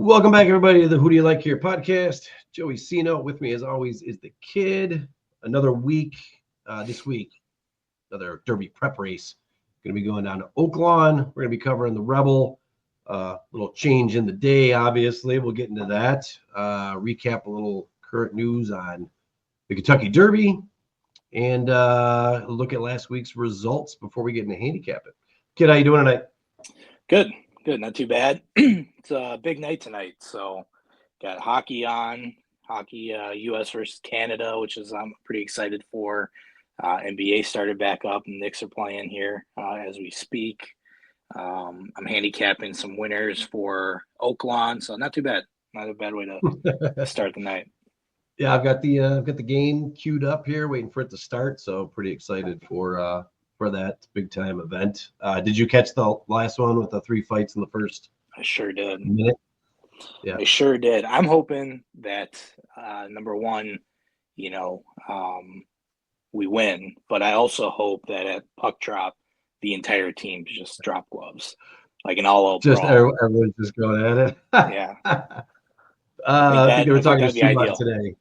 Welcome back, everybody, to the Who Do You Like Here podcast. Joey Cino with me, as always, is the kid. Another week, this week, another Derby prep race. Going to be going down to Oaklawn. We're going to be covering the Rebel. Little change in the day, obviously. We'll get into that. Recap a little current news on the Kentucky Derby, and look at last week's results before we get into handicapping. Kid, how you doing tonight? Good, not too bad. It's a big night tonight, so got hockey on, U.S. versus Canada, which is I'm pretty excited for. NBA started back up, and Knicks are playing here as we speak. I'm handicapping some winners for Oaklawn, so not too bad. Not a bad way to start the night. Yeah, I've got the game queued up here, waiting for it to start. So pretty excited for that big time event. Did you catch the last one with the 3 fights in the first? I sure did. Minute? Yeah, I sure did. I'm hoping that number one, we win, but I also hope that at puck drop, the entire team just drop gloves, like an all-out just brawl. everyone's just going at it. Yeah. I think they were talking to that'd be Subban today.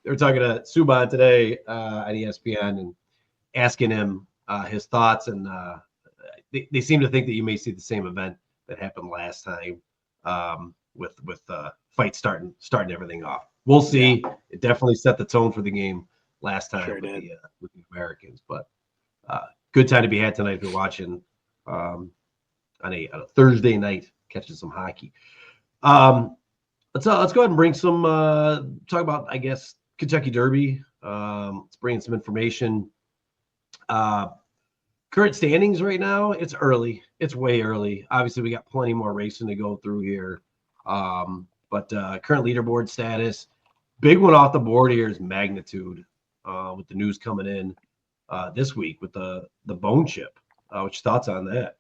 They were talking to Subban today on ESPN and asking him his thoughts, and they seem to think that you may see the same event that happened last time with fight starting everything off. We'll see. Yeah. It definitely set the tone for the game last time with the Americans, but good time to be had tonight if you're watching on a Thursday night catching some hockey. Let's go ahead and bring some talk about, I guess, Kentucky Derby. Let's bring in some information. Current standings right now, it's early. It's way early. Obviously, we got plenty more racing to go through here. But current leaderboard status, big one off the board here is Magnitude with the news coming in this week with the bone chip. What's your thoughts on that?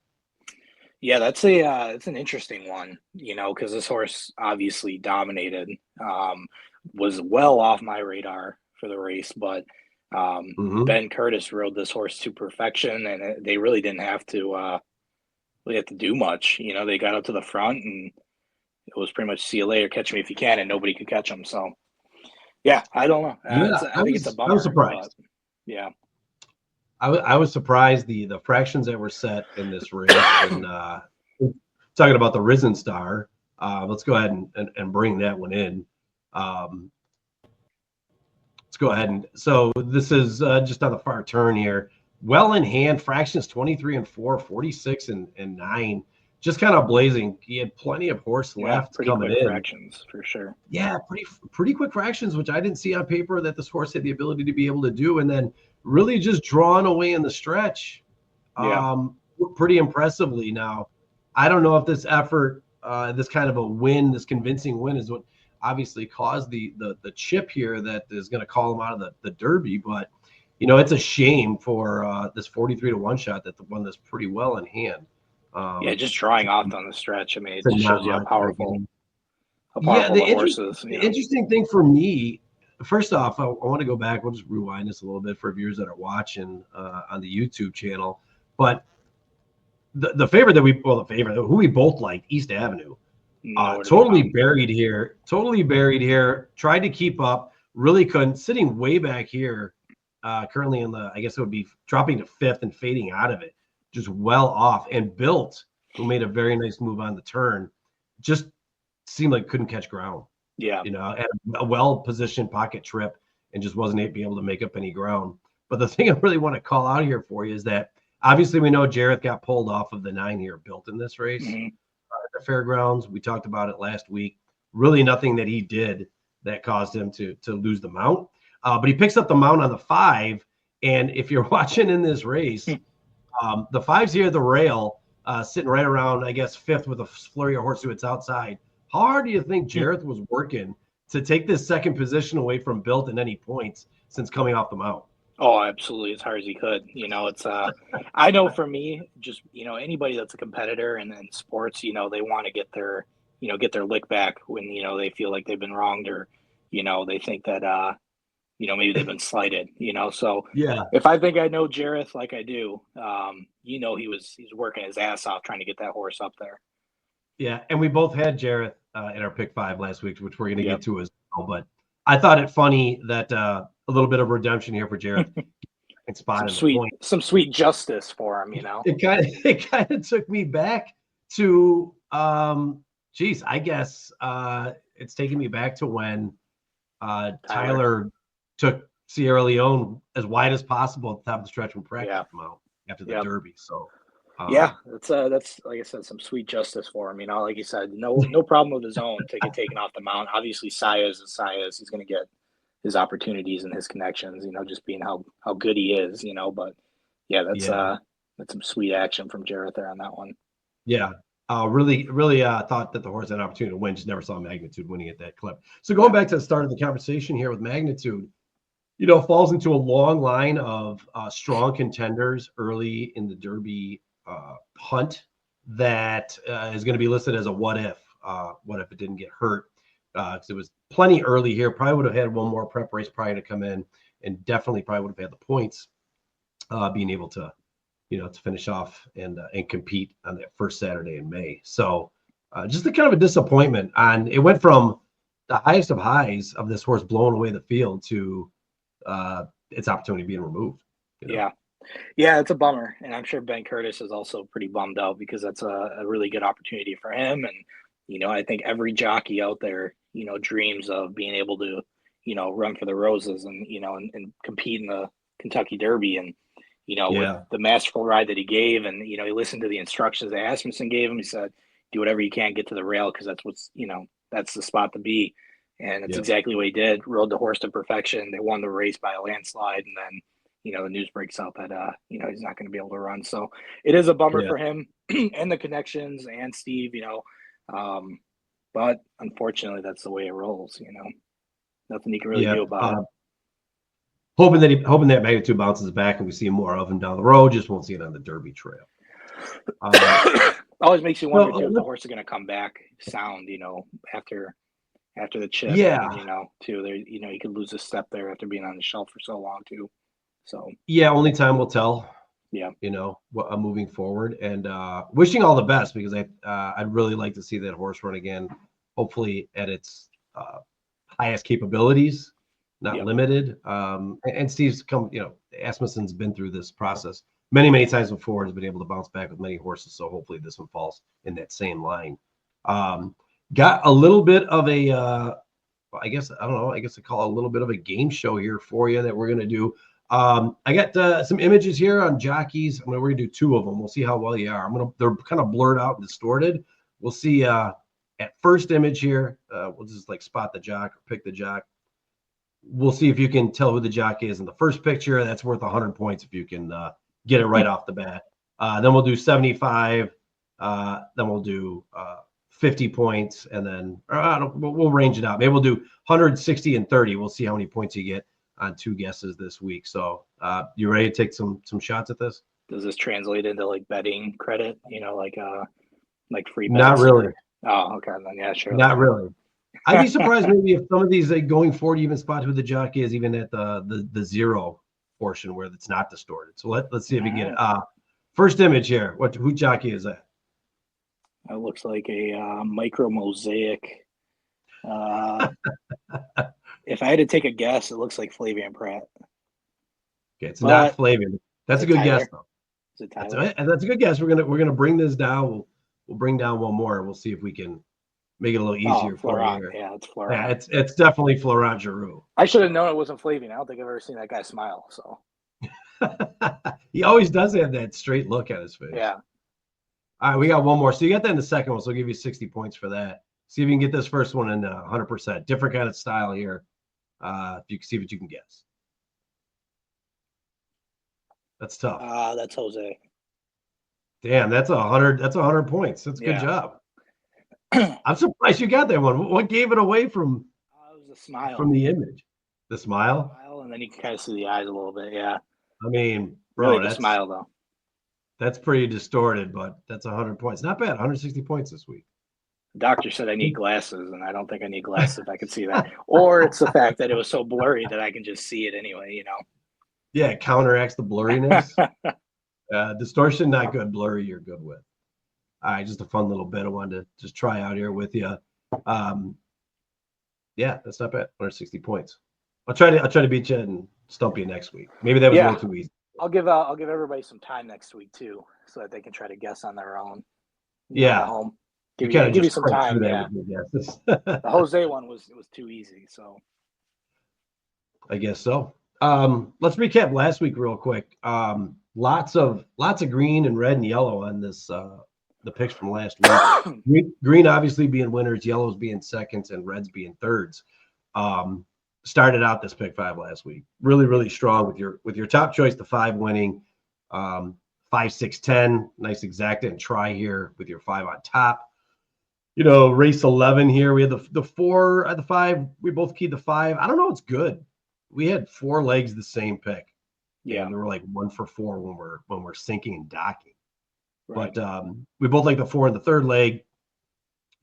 Yeah, that's it's an interesting one, because this horse obviously dominated, was well off my radar for the race, but Ben Curtis rode this horse to perfection, and they really didn't have to do much. They got up to the front, and it was pretty much see you later, catch me if you can, and nobody could catch them. So, yeah, I don't know. I think it's a bummer. I was surprised. Yeah. I was surprised the fractions that were set in this race. And talking about the Risen Star, let's go ahead and bring that one in. Let's go ahead and so this is just on the far turn here. Well in hand, fractions 23 and 4, 46 and 9. Just kind of blazing. He had plenty of horse left coming in. Fractions for sure. Yeah, pretty quick fractions, which I didn't see on paper that this horse had the ability to be able to do, and then really just drawn away in the stretch. Pretty impressively. Now, I don't know if this effort, this kind of a win, this convincing win, is what obviously caused the chip here that is going to call him out of the Derby, but it's a shame for this 43-1 shot that won this pretty well in hand. Just drawing off on the stretch. I mean, it just shows you how powerful the horse is. The interesting thing for me, first off, I want to go back. We'll just rewind this a little bit for viewers that are watching on the YouTube channel. But the favorite who we both liked, East Avenue, totally buried here. Tried to keep up, really couldn't. Sitting way back here, currently in I guess it would be dropping to 5th and fading out of it. Just well off, and Built, who made a very nice move on the turn, just seemed like couldn't catch ground. Yeah, had a well-positioned pocket trip and just wasn't able to make up any ground. But the thing I really want to call out here for you is that obviously we know Jareth got pulled off of the 9 here Built in this race at the fairgrounds. We talked about it last week. Really nothing that he did that caused him to lose the mount. But he picks up the mount on the 5, and if you're watching in this race. The 5's here at the rail, sitting right around, I guess, 5th with a flurry of horse it's outside. How hard do you think Jareth was working to take this second position away from Built in any points since coming off the mount? Oh, absolutely, as hard as he could. It's I know for me, just anybody that's a competitor in sports, they want to get their lick back when they feel like they've been wronged, or they think that maybe they've been slighted, so yeah. If I think I know Jareth like I do, he's working his ass off trying to get that horse up there. Yeah, and we both had Jareth in our pick 5 last week, which we're going to get to as well. But I thought it funny that a little bit of redemption here for Jareth. Some sweet justice for him, It kind of took me back to I guess it's taking me back to when Tyler took Sierra Leone as wide as possible at the top of the stretch when practice come out after the Derby. So that's like I said, some sweet justice for him. Like you said, no problem with his own to get taken off the mount. Obviously, Saez is Saez. He's going to get his opportunities and his connections. Just being how good he is. But that's some sweet action from Jareth there on that one. Yeah. Really thought that the horse had an opportunity to win. Just never saw Magnitude winning at that clip. So going back to the start of the conversation here with Magnitude, falls into a long line of strong contenders early in the Derby hunt that is going to be listed as a what if it didn't get hurt, because it was plenty early here. Probably would have had one more prep race prior to come in, and definitely probably would have had the points, being able to to finish off and compete on that first Saturday in May. So just a kind of a disappointment. And it went from the highest of highs of this horse blowing away the field to its opportunity being removed. Yeah, it's a bummer. And I'm sure Ben Curtis is also pretty bummed out, because that's a really good opportunity for him. And, I think every jockey out there, dreams of being able to, run for the roses and, and compete in the Kentucky Derby. And, with the masterful ride that he gave, and, he listened to the instructions that Asmussen gave him. He said, do whatever you can, get to the rail, because that's what's, that's the spot to be. And that's exactly what he did. Rode the horse to perfection. They won the race by a landslide. And then, the news breaks out that, he's not going to be able to run. So it is a bummer for him and the connections and Steve, but unfortunately that's the way it rolls, nothing you can really do about it. Hoping that Magnitude bounces back and we see more of him down the road. Just won't see it on the Derby trail. Always makes you wonder too if the horse is going to come back sound, after the chip. Too there, you could lose a step there after being on the shelf for so long too. So only time will tell. Moving forward, and wishing all the best, because I'd really like to see that horse run again, hopefully at its highest capabilities, not limited. And Steve's Asmussen's been through this process many times before, has been able to bounce back with many horses. So hopefully this one falls in that same line. Got a little bit of a, I guess I call it a little bit of a game show here for you that we're going to do. I got some images here on jockeys. We're going to do 2 of them. We'll see how well you are. They're kind of blurred out and distorted. We'll see at first image here. We'll just spot the jock or pick the jock. We'll see if you can tell who the jockey is in the first picture. That's worth 100 points if you can get it right off the bat. Then we'll do 75. Then we'll do 50 points, and then we'll range it out. Maybe we'll do 160 and 30. We'll see how many points you get on 2 guesses this week. So you ready to take some shots at this? Does this translate into betting credit? Like free bets? Not really. Oh, okay. Then yeah, sure. Not really. I'd be surprised maybe if some of these going forward, you even spot who the jockey is, even at the zero portion where it's not distorted. So let's see if we get it. First image here. Who jockey is that? That looks like a micro mosaic. If I had to take a guess, it looks like Flavian Pratt. Okay, it's not Flavian. That's a good guess, though. Is it Tyler? That's a good guess. We're gonna bring this down. We'll bring down one more. We'll see if we can make it a little easier for you. Yeah, it's Florent. Yeah, it's definitely Florent Giroux. I should have known it wasn't Flavian. I don't think I've ever seen that guy smile. So he always does have that straight look at his face. Yeah. All right, we got one more. So you got that in the second one. So I'll give you 60 points for that. See if you can get this first one in 100%. Different kind of style here. If you can see what you can guess. That's tough. That's Jose. Damn, that's 100. That's 100 points. That's a good job. I'm surprised you got that one. What gave it away from? It was the smile from the image. The smile. And then you can kind of see the eyes a little bit. Yeah. I mean, bro, really the smile though. That's pretty distorted, but that's 100 points. Not bad. 160 points this week. The doctor said I need glasses, and I don't think I need glasses if I could see that. Or it's the fact that it was so blurry that I can just see it anyway, Yeah, it counteracts the blurriness. Distortion, not good. Blurry, you're good with. All right, just a fun little bit I wanted to just try out here with you. Yeah, that's not bad. 160 points. I'll try to beat you and stump you next week. Maybe that was a Yeah, little too easy. I'll give everybody some time next week too, so that they can try to guess on their own. At Yeah, home. you kind of Give you just some crank through time. that Yeah, with your guesses. the Jose one was too easy. So I guess so. Let's recap last week real quick. Lots of green and red and yellow on this the picks from last week. Green obviously being winners, yellows being seconds, and reds being thirds. Started out this pick 5 last week. Really strong with your top choice, the 5 winning. 5, 6, 10. Nice exacta and try here with your 5 on top. Race 11 here. We had the 4 at the 5. We both keyed the 5. I don't know. It's good. We had 4 legs the same pick. yeah, And we were like 1 for 4 when we're sinking and docking. right. But we both like the 4 in the third leg.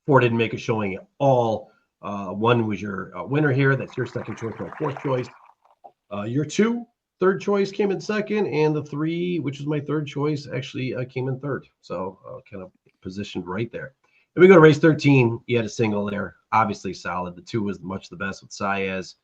4 didn't make a showing at all. 1 was your winner here. That's your second choice, my fourth choice. Your 2, third choice came in second, and the 3, which was my third choice, actually came in third. So kind of positioned right there. Then we go to race 13. You had a single there, obviously solid. The 2 was much the best with Saez.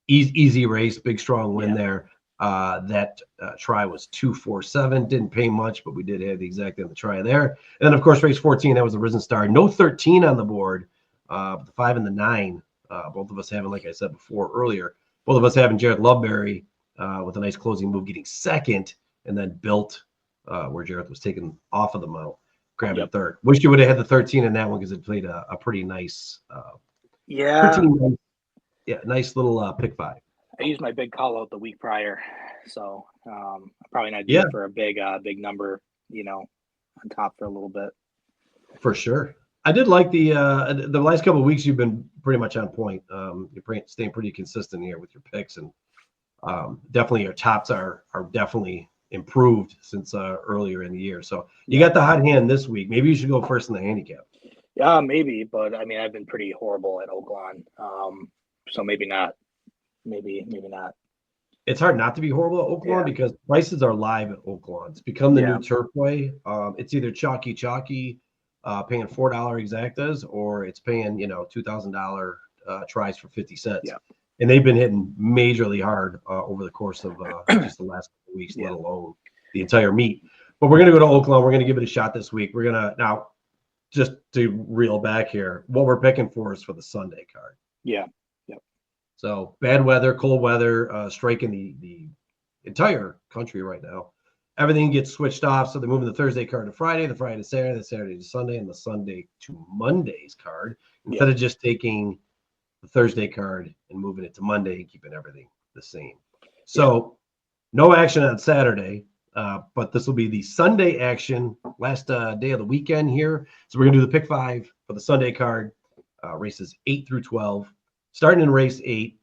Easy race, big strong win there. That try was 247. Didn't pay much, but we did have the exact in the try there. And then, of course, race 14, that was a Risen Star. No 13 on the board. The 5 and the 9, both of us having, like I said before earlier, both of us having Jared Loveberry with a nice closing move getting second, and then Built where Jared was taken off of the mount, grabbing third. Wish you would have had the 13 in that one because it played a pretty nice nice little pick 5. I used my big call out the week prior, so I'm probably not due for a big number, on top for a little bit. For sure. I did like the last couple of weeks. You've been pretty much on point. You're staying pretty consistent here with your picks, and definitely your tops are definitely improved since earlier in the year. So you got the hot hand this week. Maybe you should go first in the handicap. Yeah, maybe, but I mean, I've been pretty horrible at Oaklawn, so maybe not. Maybe not. It's hard not to be horrible at Oaklawn because prices are live at Oaklawn. It's become the new turf way. It's either chalky, paying $4 exactas, or it's paying $2,000 tries for 50 cents. Yeah. And they've been hitting majorly hard over the course of just the last couple of weeks, let alone the entire meet. But we're going to go to Oaklawn. We're going to give it a shot this week. We're going to now, just to reel back here, what we're picking for is for the Sunday card. Yeah. So bad weather, cold weather, striking the entire country right now. Everything gets switched off, so they're moving the Thursday card to Friday, the Friday to Saturday, the Saturday to Sunday, and the Sunday to Monday's card, instead of just taking the Thursday card and moving it to Monday and keeping everything the same. So no action on Saturday, but this will be the Sunday action, last day of the weekend here. So we're going to do the pick 5 for the Sunday card, races 8 through 12. Starting in race 8,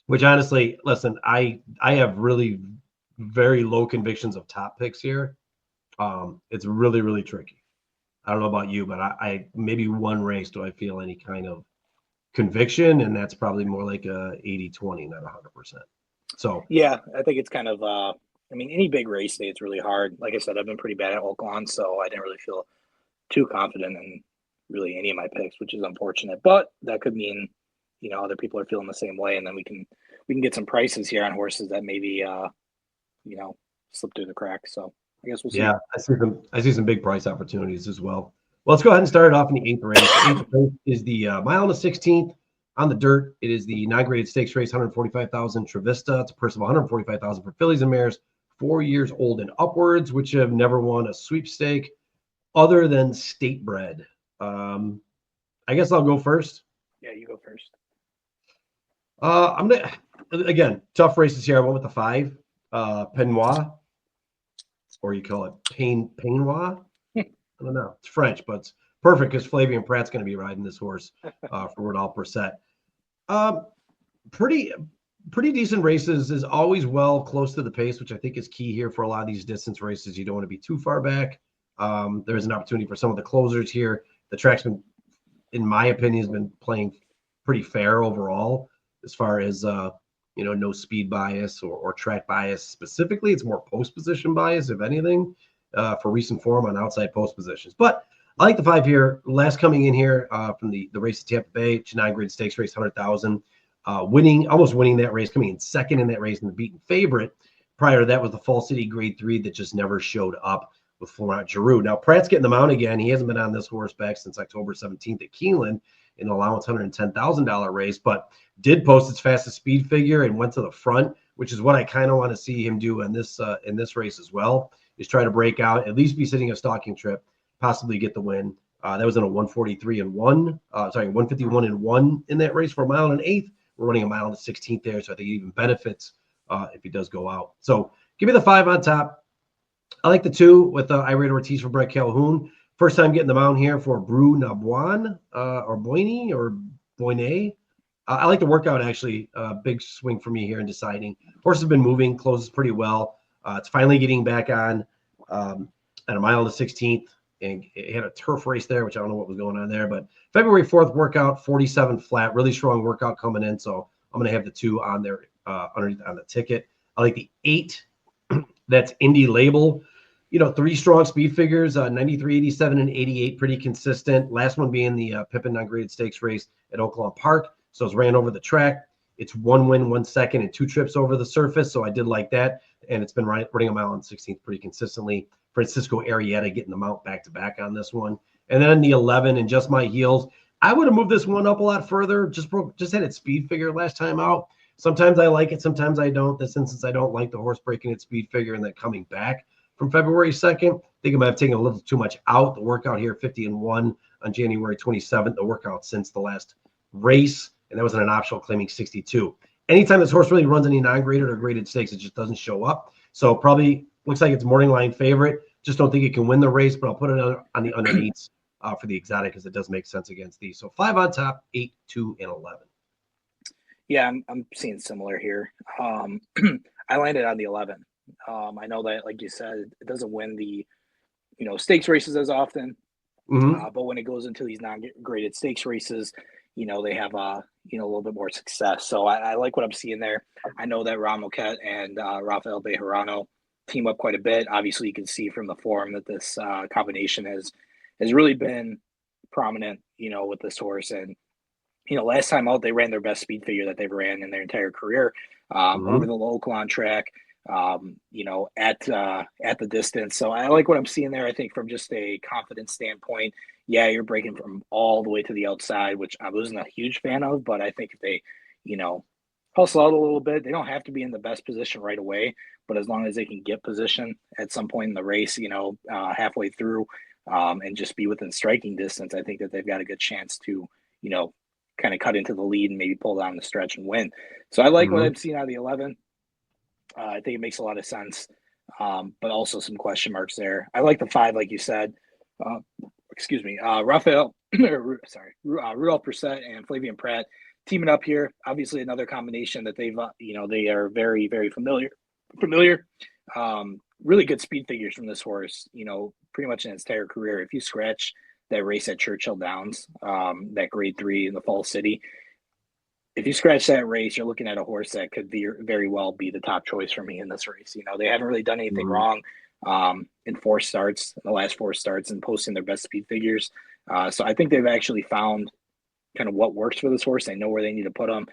which honestly, listen, I have really very low convictions of top picks here. It's really tricky. I don't know about you, but I maybe one race do I feel any kind of conviction, and that's probably more like a 80-20, not 100%. So yeah, I think it's kind of any big race day, it's really hard. Like I said, I've been pretty bad at Oaklawn, so I didn't really feel too confident in really any of my picks, which is unfortunate. But that could mean other people are feeling the same way, and then we can get some prices here on horses that maybe slip through the cracks. So I guess we'll see. Yeah, I see some big price opportunities as well. Well, let's go ahead and start it off in the 8th race. The 8th race is the mile and the 16th on the dirt. It is the non-graded stakes race, 145,000 Trevista. It's a purse of 145,000 for fillies and mares 4 years old and upwards, which have never won a sweepstake other than state bred. I guess I'll go first. Yeah, you go first. I'm gonna again tough races here. I went with the 5, Penois, or you call it Penois. I don't know. It's French, but it's perfect because Flavien Prat's going to be riding this horse for Rodolphe Brissett. Pretty decent races, is always well close to the pace, which I think is key here for a lot of these distance races. You don't want to be too far back. There's an opportunity for some of the closers here. The track's been, in my opinion, has been playing pretty fair overall as far as no speed bias or track bias specifically. It's more post position bias, if anything, for recent form on outside post positions. But I like the 5 here. Last coming in here from the race at Tampa Bay, Chennai Grade Stakes race, 100,000. Almost winning that race, coming in second in that race and the beaten favorite. Prior to that was the Fall City Grade 3 that just never showed up with Florent Giroux. Now, Pratt's getting the mount again. He hasn't been on this horseback since October 17th at Keeneland in an allowance $110,000 race, but did post its fastest speed figure and went to the front, which is what I kind of want to see him do in this race as well, is try to break out, at least be sitting a stalking trip, possibly get the win. That was in a 151 in that race for a mile and an eighth. We're running a mile and a 16th there, so I think it even benefits if he does go out. So give me the 5 on top. I like the 2 with Irate Ortiz for Brett Calhoun. First time getting the mount here for Bru Nabuan or Boyne or Boyne. I like the workout, actually. Big swing for me here in deciding. Horse has been moving, closes pretty well. It's finally getting back on at a mile and a 16th. And it had a turf race there, which I don't know what was going on there. But February 4th workout, 47 flat, really strong workout coming in. So I'm going to have the 2 on there underneath on the ticket. I like the 8. That's Indy Label. 3 strong speed figures, 93, 87, and 88, pretty consistent. Last one being the Pippin non-graded stakes race at Oaklawn Park. So it's ran over the track. It's 1 win, 1 second, and 2 trips over the surface. So I did like that. And it's been running a mile and 16th pretty consistently. Francisco Arrieta getting the mount back-to-back on this one. And then the 11 and Just My Heels. I would have moved this one up a lot further. Just had its speed figure last time out. Sometimes I like it, sometimes I don't. This instance, I don't like the horse breaking its speed figure and then coming back from February 2nd. I think I might have taken a little too much out. The workout here, 50-1 on January 27th. The workout since the last race, and that was in an optional claiming 62. Anytime this horse really runs any non-graded or graded stakes, it just doesn't show up. So probably looks like it's morning line favorite. Just don't think it can win the race, but I'll put it on the underneaths for the exotic because it does make sense against these. So 5 on top, 8, 2, and 11. Yeah, I'm seeing similar here. I landed on the 11. I know that, like you said, it doesn't win the stakes races as often, but when it goes into these non-graded stakes races, they have a little bit more success. So I like what I'm seeing there. I know that Ron Moquette and Rafael Bejarano team up quite a bit. Obviously, you can see from the form that this combination has really been prominent, with this horse. And last time out, they ran their best speed figure that they've ran in their entire career over the Oaklawn track. At the distance. So I like what I'm seeing there. I think from just a confidence standpoint, yeah, you're breaking from all the way to the outside, which I wasn't a huge fan of, but I think if they, hustle out a little bit, they don't have to be in the best position right away, but as long as they can get position at some point in the race, halfway through, and just be within striking distance, I think that they've got a good chance to, kind of cut into the lead and maybe pull down the stretch and win. So I like what I'm seeing out of the 11. I think it makes a lot of sense, but also some question marks there. I like the 5, like you said. Rudolph Brissett and Flavien Prat teaming up here. Obviously, another combination that they've, they are very, very familiar. Really good speed figures from this horse, pretty much in its entire career. If you scratch that race at Churchill Downs, that grade 3 in the Fall City, if you scratch that race, you're looking at a horse that could very well be the top choice for me in this race. They haven't really done anything wrong in the last 4 starts, and posting their best speed figures. So I think they've actually found kind of what works for this horse. They know where they need to put them.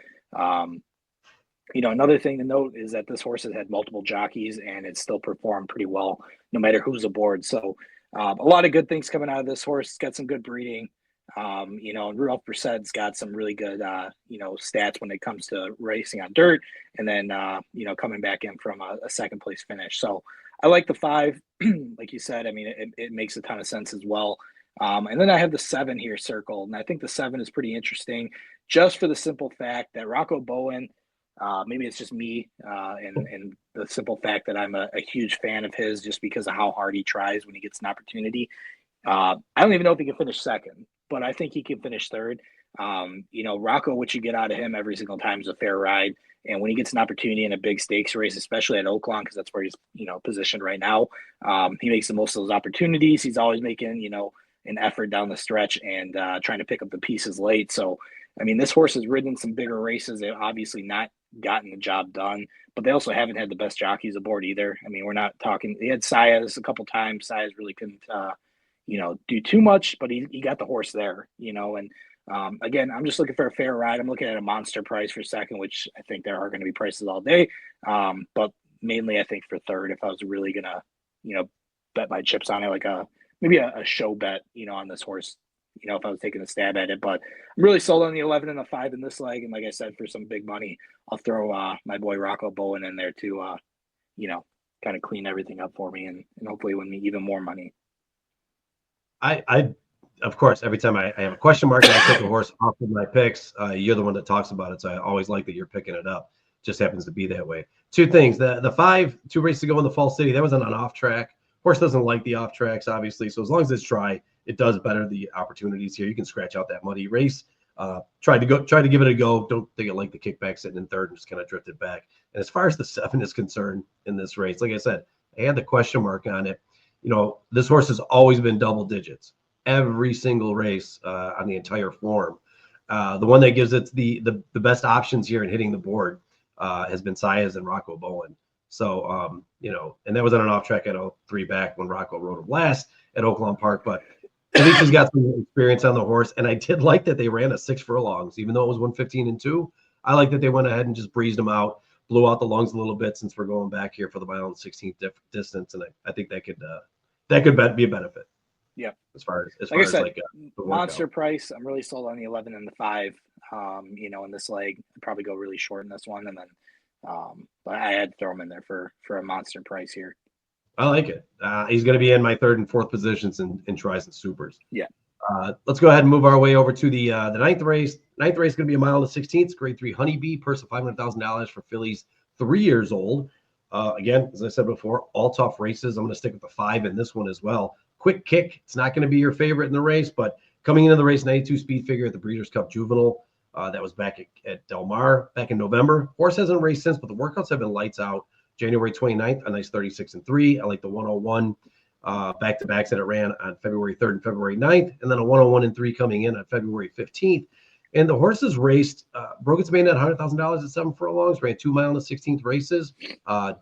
Another thing to note is that this horse has had multiple jockeys, and it's still performed pretty well, no matter who's aboard. So a lot of good things coming out of this horse. It's got some good breeding. And Rudolph Brissett's got some really good, stats when it comes to racing on dirt, and then, coming back in from a second place finish. So I like the 5, like you said. I mean, it makes a ton of sense as well. And then I have the 7 here circled, and I think the 7 is pretty interesting, just for the simple fact that Rocco Bowen, maybe it's just me, and the simple fact that I'm a huge fan of his, just because of how hard he tries when he gets an opportunity. I don't even know if he can finish second, but I think he can finish third. Rocco, what you get out of him every single time is a fair ride. And when he gets an opportunity in a big stakes race, especially at Oaklawn, because that's where he's, positioned right now, he makes the most of those opportunities. He's always making, an effort down the stretch and trying to pick up the pieces late. So, I mean, this horse has ridden some bigger races. They've obviously not gotten the job done, but they also haven't had the best jockeys aboard either. I mean, we're not talking – they had Saez a couple times. Saez really couldn't do too much, but he got the horse there, and again, I'm just looking for a fair ride. I'm looking at a monster price for second, which I think there are going to be prices all day. But mainly I think for third, if I was really going to, bet my chips on it, like maybe a show bet, on this horse, if I was taking a stab at it. But I'm really sold on the 11 and the 5 in this leg. And like I said, for some big money, I'll throw my boy Rocco Bowen in there to, kind of clean everything up for me and hopefully win me even more money. I of course, every time I have a question mark and I take a horse off of my picks, you're the one that talks about it. So I always like that you're picking it up. Just happens to be that way. Two things. The 5, 2 races ago in the Fall City, that was on an off track. Horse doesn't like the off tracks, obviously. So as long as it's dry, it does better the opportunities here. You can scratch out that muddy race. Try to give it a go. Don't think it like the kickback sitting in third and just kind of drifted back. And as far as the 7 is concerned in this race, like I said, I had the question mark on it. This horse has always been double digits every single race on the entire form. The one that gives it the best options here in hitting the board has been Saez and Rocco Bowen. So, and that was on an off track at 3 back when Rocco rode him last at Oaklawn Park. But at least he's got some experience on the horse. And I did like that they ran a 6 furlongs, even though it was 115 and 2. I like that they went ahead and just breezed them out, blew out the lungs a little bit since we're going back here for the mile and 16th distance. And I think that could be a benefit. Yeah. As far as I said, like the monster price, I'm really sold on the 11 and the 5. In this leg, I'd probably go really short in this one, and then but I had to throw him in there for a monster price here. I like it. He's going to be in my 3rd and 4th positions in tries and supers. Yeah. Let's go ahead and move our way over to the 9th race. 9th race is going to be a mile and the 16th. Grade 3 Honeybee, purse of $500,000 for fillies 3 years old. Again, as I said before, all tough races. I'm going to stick with the 5 in this one as well. Quick Kick. It's not going to be your favorite in the race, but coming into the race, 92 speed figure at the Breeders' Cup Juvenile. That was back at Del Mar back in November. Horse hasn't raced since, but the workouts have been lights out. January 29th, a nice 36 and 3. I like the 101 back-to-backs that it ran on February 3rd and February 9th, and then a 101 and 3 coming in on February 15th. And the horses raced, broke its main at $100,000 at 7 furlongs, ran 2 mile and the 16th races,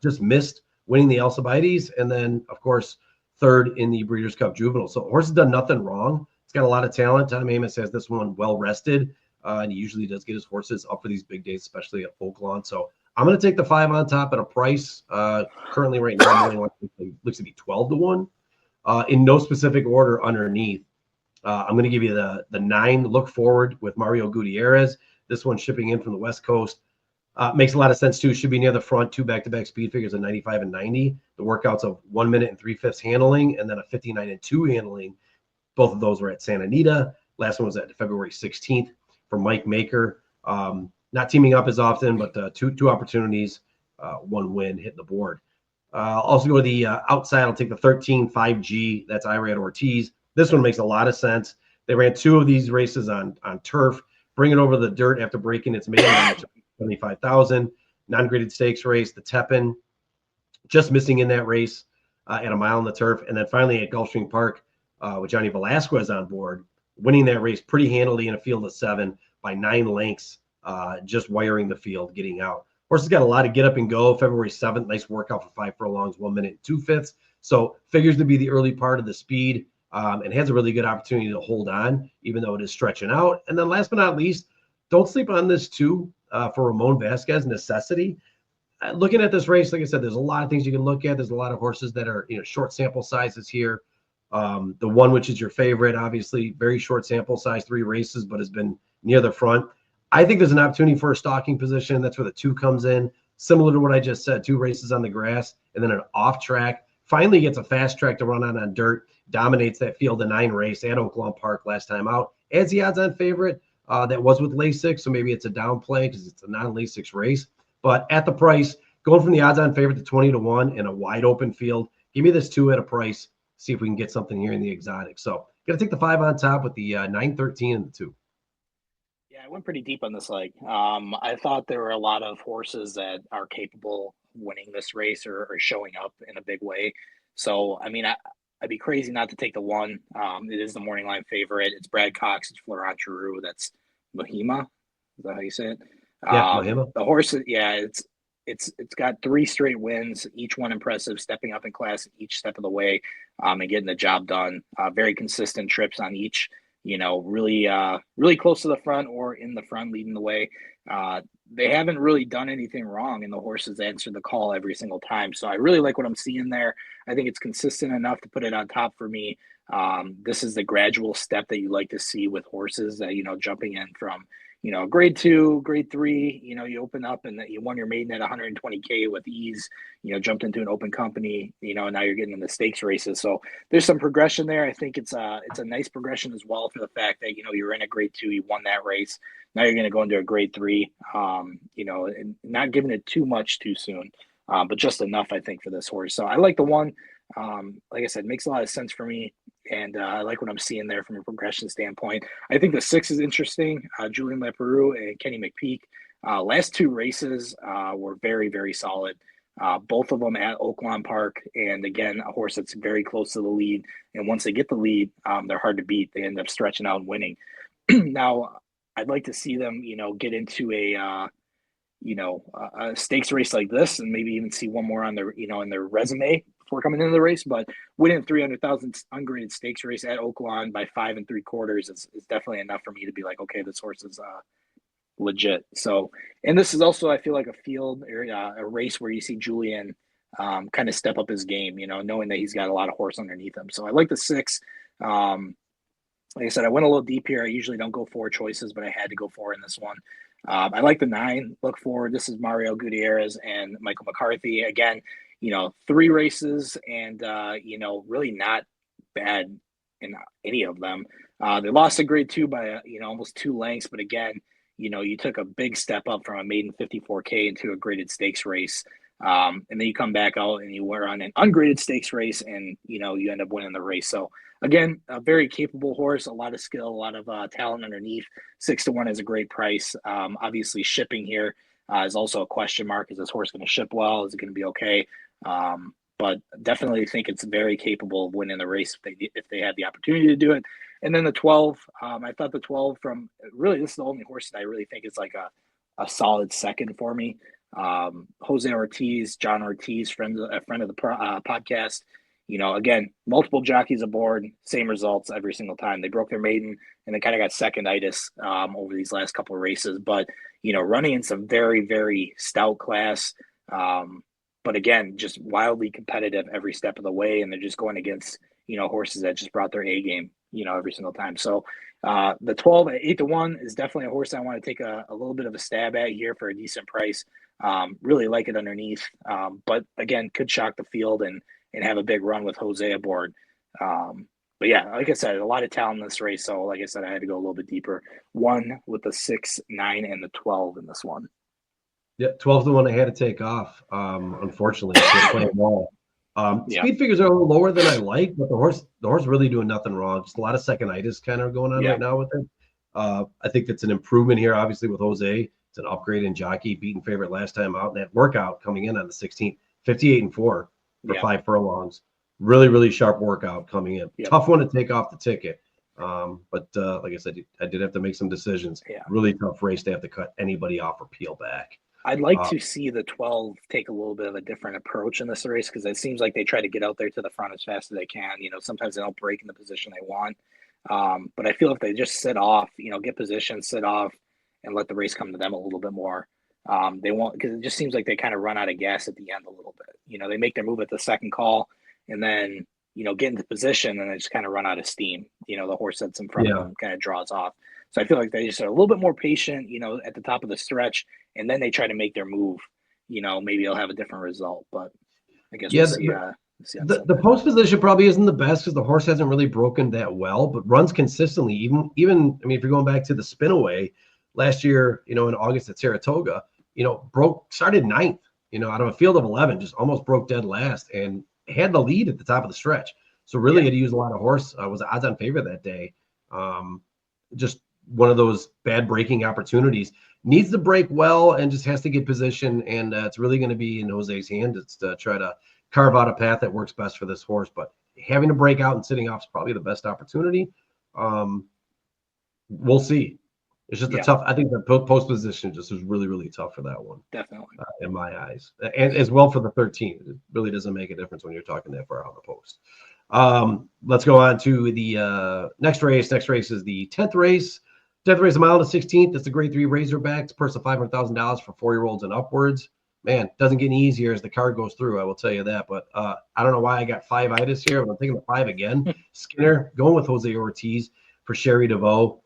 just missed winning the Alcibiades, and then, of course, 3rd in the Breeders' Cup Juvenile. So horse has done nothing wrong. It's got a lot of talent. Tom Amos has this one well rested, and he usually does get his horses up for these big days, especially at Oaklawn. So I'm going to take the 5 on top at a price currently right now looks to be 12 to 1 in no specific order underneath. I'm going to give you the 9 Look Forward with Mario Gutierrez. This one shipping in from the West Coast. Makes a lot of sense too. Should be near the front. 2 back-to-back speed figures of 95 and 90. The workouts of 1 minute and 3/5 handling, and then a 59 and 2 handling. Both of those were at Santa Anita. Last one was at February 16th for Mike Maker. Not teaming up as often, but two opportunities, 1 win hitting the board. Also go to the outside. I'll take the 13 5G. That's Irad Ortiz. This one makes a lot of sense. They ran 2 of these races on turf. Bring it over the dirt after breaking its maiden to 75,000. Non-graded stakes race, the Tepin, just missing in that race at a mile on the turf. And then finally at Gulfstream Park with Johnny Velasquez on board, winning that race pretty handily in a field of 7 by 9 lengths, just wiring the field, getting out. Horse has got a lot of get up and go. February 7th, nice workout for 5 furlongs, 1 minute and 2/5. So figures to be the early part of the speed and has a really good opportunity to hold on, even though it is stretching out. And then last but not least, don't sleep on this too for Ramon Vasquez, Necessity. Looking at this race, like I said, there's a lot of things you can look at. There's a lot of horses that are, short sample sizes here. The one which is your favorite, obviously, very short sample size, 3 races, but has been near the front. I think there's an opportunity for a stalking position. That's where the 2 comes in. Similar to what I just said, 2 races on the grass and then an off track. Finally gets a fast track to run on dirt. Dominates that field of 9 race at Oaklawn Park last time out. As the odds-on favorite, that was with Lasix, so maybe it's a downplay because it's a non-Lasix race. But at the price, going from the odds-on favorite to 20 to 1 in a wide open field, give me this 2 at a price. See if we can get something here in the exotic. So got to take the 5 on top with the 9, 13, and the 2. Yeah, I went pretty deep on this leg. I thought there were a lot of horses that are capable of winning this race or showing up in a big way. So, I mean, I'd be crazy not to take the 1. It is the morning line favorite. It's Brad Cox. It's Florent Giroux. That's Mahima. Is that how you say it? Yeah, Mahima. The horse, it's it's got 3 straight wins, each one impressive, stepping up in class each step of the way, and getting the job done. Very consistent trips on each. Really close to the front or in the front, leading the way. They haven't really done anything wrong, and the horses answer the call every single time. So I really like what I'm seeing there. I think it's consistent enough to put it on top for me. This is the gradual step that you like to see with horses that, jumping in from, grade 2, grade 3, you open up and you won your maiden at 120K with ease, jumped into an open company, and now you're getting in the stakes races. So there's some progression there. I think it's a nice progression as well for the fact that, you're in a grade 2, you won that race. Now you're going to go into a grade 3, and not giving it too much too soon, but just enough, I think, for this horse. So I like the 1. Like I said, makes a lot of sense for me. And I like what I'm seeing there from a progression standpoint. I think the 6 is interesting. Julian Leperoux and Kenny McPeak. Last 2 races were very, very solid. Both of them at Oaklawn Park. And again, a horse that's very close to the lead. And once they get the lead, they're hard to beat. They end up stretching out and winning. Now, I'd like to see them, get into a stakes race like this, and maybe even see one more on their, in their resume before coming into the race. But winning 300,000 ungraded stakes race at Oaklawn by 5 3/4 is definitely enough for me to be like, okay, this horse is legit. So, and this is also, I feel like, a field or a race where you see Julian kind of step up his game, knowing that he's got a lot of horse underneath him. So I like the 6. Like I said, I went a little deep here. I usually don't go 4 choices, but I had to go 4 in this one. I like the 9. Look forward. This is Mario Gutierrez and Michael McCarthy. Again, 3 races and, really not bad in any of them. They lost a grade 2 by, almost 2 lengths. But again, you took a big step up from a maiden 54K into a graded stakes race. And then you come back out and you were on an ungraded stakes race and, you end up winning the race. So again, a very capable horse, a lot of skill, a lot of talent underneath. 6 to 1 is a great price. Obviously shipping here is also a question mark. Is this horse going to ship well? Is it going to be okay? But definitely think it's very capable of winning the race if they had the opportunity to do it. And then the 12, I thought the 12 from really, this is the only horse that I really think is like a solid second for me. Jose Ortiz, John Ortiz, a friend of the podcast. Again, multiple jockeys aboard, same results every single time. They broke their maiden and they kind of got seconditis over these last couple of races. But, running in some very, very stout class. But again, just wildly competitive every step of the way. And they're just going against, horses that just brought their A game, every single time. So the 12 at 8 to 1 is definitely a horse I want to take a little bit of a stab at here for a decent price. Really like it underneath. But again, could shock the field and have a big run with Jose aboard. But yeah, like I said, a lot of talent in this race. So like I said, I had to go a little bit deeper. 1 with the 6, 9, and the 12 in this one. Yeah, 12 the one I had to take off. Unfortunately, playing well. Speed figures are a little lower than I like, but the horse really doing nothing wrong. Just a lot of second-itis kind of going on right now with him. I think that's an improvement here, obviously, with Jose. It's an upgrade in jockey, beating favorite last time out. That workout coming in on the 16th, 58-4 for 5 furlongs. Really, really sharp workout coming in. Tough one to take off the ticket. But like I said, I did have to make some decisions. Really tough race to have to cut anybody off or peel back. I'd like to see the 12 take a little bit of a different approach in this race because it seems like they try to get out there to the front as fast as they can. Sometimes they don't break in the position they want. But I feel if they just sit off, get position, sit off, and let the race come to them a little bit more, they won't, because it just seems like they kind of run out of gas at the end a little bit. They make their move at the second call and then, get into position and they just kind of run out of steam. The horse that's in front of them kind of draws off. So I feel like they just are a little bit more patient, at the top of the stretch, and then they try to make their move. Maybe they'll have a different result, but I guess we'll see. The post position probably isn't the best because the horse hasn't really broken that well, but runs consistently. Even I mean, if you're going back to the spinaway last year, in August at Saratoga, started 9th, out of a field of 11, just almost broke dead last and had the lead at the top of the stretch. So really had to use a lot of horse. Was odds on favor that day. Just one of those bad breaking opportunities. Needs to break well and just has to get position. And it's really going to be in Jose's hand. It's to try to carve out a path that works best for this horse. But having to break out and sitting off is probably the best opportunity. We'll see. It's just a tough. I think the post position just is really, really tough for that one. Definitely. In my eyes, and as well for the 13. It really doesn't make a difference when you're talking that far out the post. Let's go on to the next race. Next race is the 10th race. 10th race, a mile to 16th. It's the Grade 3 Razorbacks, purse of $500,000 for 4-year-olds and upwards. Man, doesn't get any easier as the card goes through, I will tell you that. But I don't know why I got 5 itis here, but I'm taking the 5 again. Skinner, going with Jose Ortiz for Sherry DeVoe.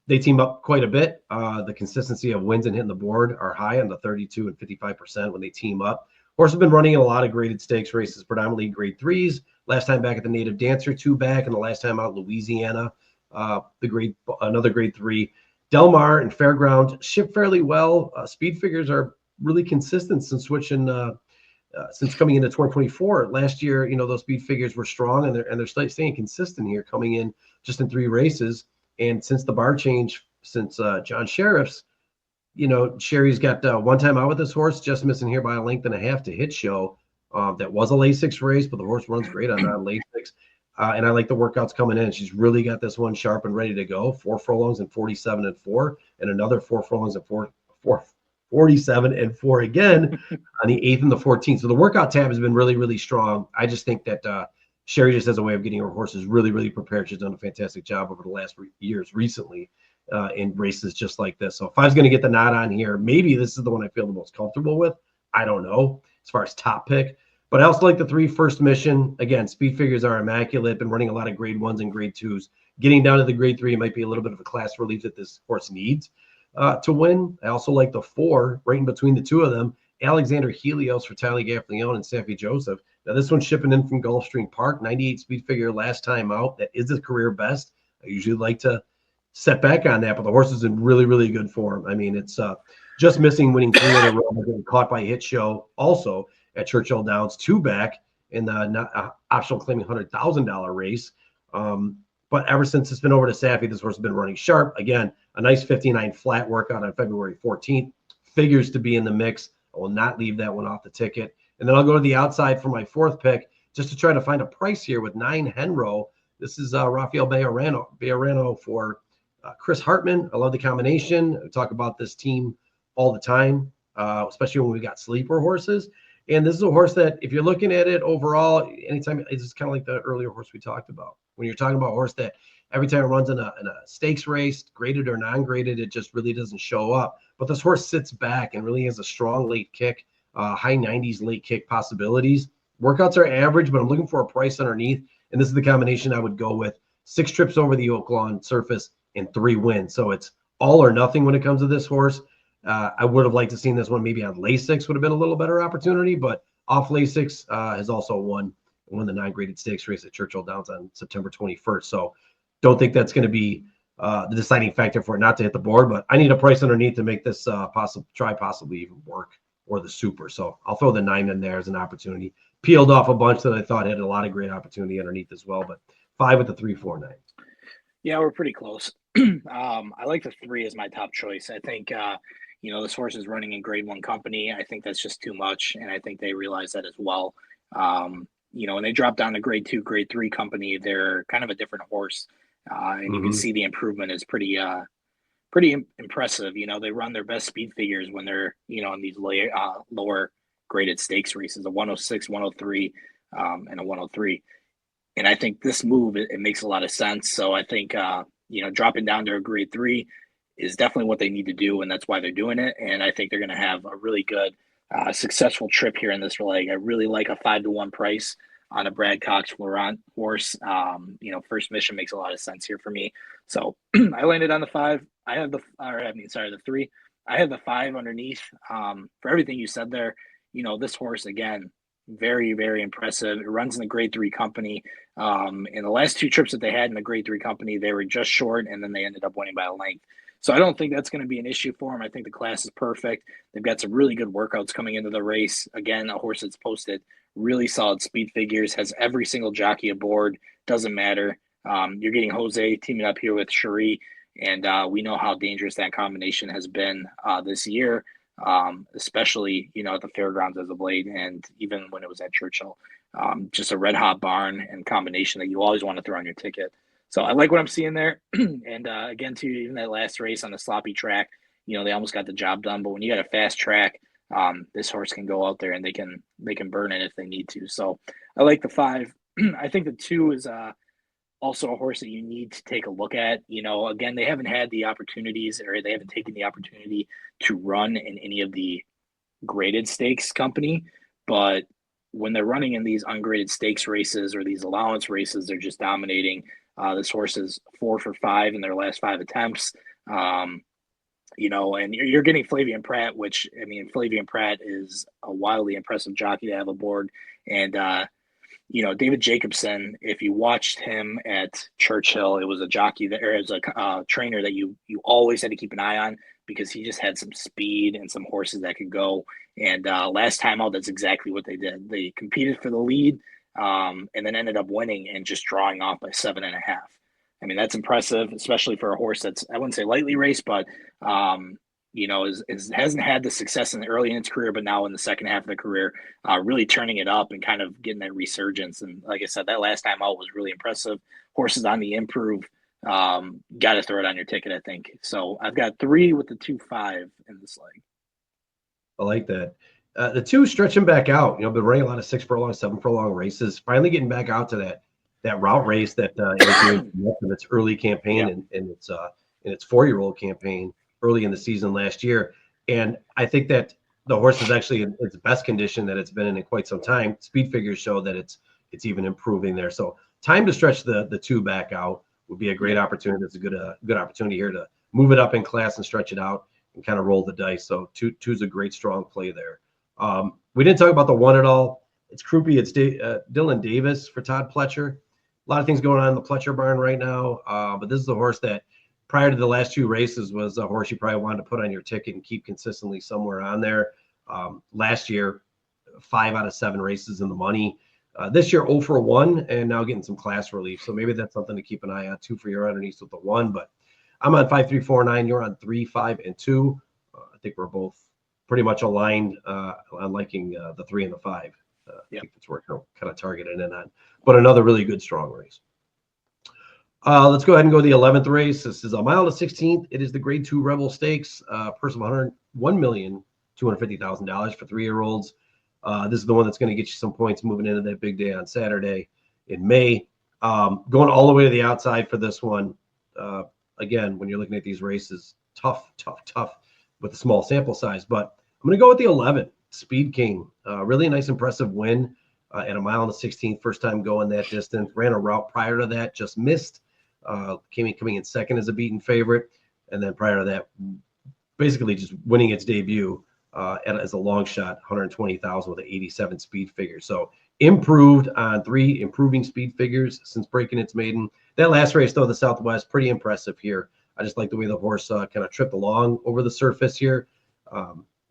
They team up quite a bit. The consistency of wins and hitting the board are high on the 32 and 55% when they team up. Horse has been running in a lot of graded stakes races, predominantly grade 3s. Last time back at the Native Dancer, 2 back, and the last time out in Louisiana, another grade 3. Del Mar and Fairground ship fairly well. Speed figures are really consistent since switching since coming into 2024. Last year, those speed figures were strong, and they're staying consistent here, coming in just in 3 races. And since the bar change, since John Sheriff's, Sherry's got 1 time out with this horse, just missing here by a length and a half to Hit Show. That was a Lasix race, but the horse runs great on non-Lasix. And I like the workouts coming in. She's really got this one sharp and ready to go. 4 furlongs and 47 and 4, and another 4 furlongs and 47 and 4 again on the 8th and the 14th. So the workout tab has been really, really strong. I just think that Sherry just has a way of getting her horses really, really prepared. She's done a fantastic job over the last years recently in races just like this. So if I was going to get the nod on here, maybe this is the one I feel the most comfortable with. I don't know as far as top pick. But I also like the 3 First Mission. Again, speed figures are immaculate. Been running a lot of grade 1s and grade 2s. Getting down to the grade 3 might be a little bit of a class relief that this horse needs to win. I also like the 4, right in between the 2 of them. Alexander Helios for Tyler Gaffleone and Safi Joseph. Now, this one's shipping in from Gulfstream Park. 98 speed figure last time out. That is his career best. I usually like to set back on that, but the horse is in really, really good form. I mean, it's just missing winning 3 in a row, getting caught by Hit Show also at Churchill Downs, 2 back in the optional claiming $100,000 race. But ever since it's been over to Safi, this horse has been running sharp. Again, a nice 59 flat workout on February 14th. Figures to be in the mix. I will not leave that one off the ticket. And then I'll go to the outside for my 4th pick just to try to find a price here with 9 Henro. This is Rafael Bejarano for Chris Hartman. I love the combination. I talk about this team all the time, especially when we got sleeper horses. And this is a horse that, if you're looking at it overall, anytime, it's just kind of like the earlier horse we talked about. When you're talking about a horse that every time it runs in a stakes race, graded or non-graded, it just really doesn't show up. But this horse sits back and really has a strong late kick, high 90s late kick possibilities. Workouts are average, but I'm looking for a price underneath. And this is the combination I would go with. 6 trips over the Oaklawn surface and 3 wins. So it's all or nothing when it comes to this horse. I would have liked to seen this one maybe on Lasix, would have been a little better opportunity, but off Lasix has also won the non-graded stakes race at Churchill Downs on September 21st. So don't think that's going to be the deciding factor for it not to hit the board, but I need a price underneath to make this possibly even work, or the super. So I'll throw the 9 in there as an opportunity. Peeled off a bunch that I thought had a lot of great opportunity underneath as well, but 5 with the 3, 4, 9. Yeah, we're pretty close. I like the 3 as my top choice. I think this horse is running in grade 1 company. I think that's just too much, and I think they realize that as well. When they drop down to grade 2, grade 3 company, they're kind of a different horse, and you can see the improvement is pretty impressive. They run their best speed figures when they're in these lower graded stakes races, a 106, 103, and a 103. And I think this move, it makes a lot of sense. So I think dropping down to a grade 3 is definitely what they need to do, and that's why they're doing it. And I think they're going to have a really good, successful trip here in this leg. I really like a 5-1 price on a Brad Cox Florent horse. First Mission makes a lot of sense here for me. So I landed on the 5. The 3. I have the 5 underneath. For everything you said there, this horse, again, very, very impressive. It runs in the grade 3 company. In the last 2 trips that they had in the grade 3 company, they were just short, and then they ended up winning by a length. So I don't think that's going to be an issue for them. I think the class is perfect. They've got some really good workouts coming into the race. Again, a horse that's posted really solid speed figures, has every single jockey aboard. Doesn't matter. You're getting Jose teaming up here with Cherie, and we know how dangerous that combination has been this year, especially, at the fairgrounds as of late, and even when it was at Churchill. Just a red-hot barn and combination that you always want to throw on your ticket. So I like what I'm seeing there. And again, too, even that last race on the sloppy track, they almost got the job done. But when you got a fast track, this horse can go out there and they can burn it if they need to. So I like the 5. I think the 2 is also a horse that you need to take a look at. Again, they haven't had the opportunities, or they haven't taken the opportunity to run in any of the graded stakes company, but when they're running in these ungraded stakes races or these allowance races, they're just dominating. This horse is 4 for 5 in their last 5 attempts. And you're getting Flavian Pratt, which, I mean, Flavian Pratt is a wildly impressive jockey to have aboard. And, David Jacobson, if you watched him at Churchill, it was a jockey that, or it was a trainer that you always had to keep an eye on, because he just had some speed and some horses that could go. And last time out, that's exactly what they did. They competed for the lead, and then ended up winning and just drawing off by 7.5. I mean, that's impressive, especially for a horse that's, I wouldn't say lightly raced, but hasn't had the success early in its career, but now in the second half of the career, really turning it up and kind of getting that resurgence. And like I said, that last time out was really impressive. Horses on the improve. Got to throw it on your ticket, I think. So I've got 3 with the 2-5 in this leg. I like that. The 2 stretching back out. Been running a lot of 6 furlong, 7 furlong races. Finally getting back out to that route race that in its early campaign and its 4-year-old campaign early in the season last year. And I think that the horse is actually in its best condition that it's been in quite some time. Speed figures show that it's even improving there. So time to stretch the 2 back out would be a great opportunity. It's a good opportunity here to move it up in class and stretch it out and kind of roll the dice. So 2 is a great strong play there. We didn't talk about the 1 at all. It's Croupy. It's Dylan Davis for Todd Pletcher. A lot of things going on in the Pletcher barn right now, but this is the horse that prior to the last 2 races was a horse you probably wanted to put on your ticket and keep consistently somewhere on there. Last year, 5 out of 7 races in the money. This year, 0 for 1, and now getting some class relief. So maybe that's something to keep an eye on too for your underneath with the 1. But I'm on 5, 3, 4, 9. You're on 3, 5, and 2. I think we're both pretty much aligned on liking the 3 and the 5. I think that's where we're kind of targeted in on. But another really good strong race. Let's go ahead and go to the 11th race. This is a mile to 16th. It is the Grade 2 Rebel Stakes, purse of $1,250,000 for 3-year-olds. This is the one that's going to get you some points moving into that big day on Saturday in May. Going all the way to the outside for this one. Again, when you're looking at these races, tough with a small sample size. But I'm going to go with the 11, Speed King. Really nice, impressive win at a mile and a 16th. First time going that distance. Ran a route prior to that, just missed. Coming in second as a beaten favorite. And then prior to that, basically just winning its debut as a long shot, 120,000 with an 87 speed figure. So improved on 3 improving speed figures since breaking its maiden. That last race, though, the Southwest, pretty impressive here. I just like the way the horse kind of tripped along over the surface here.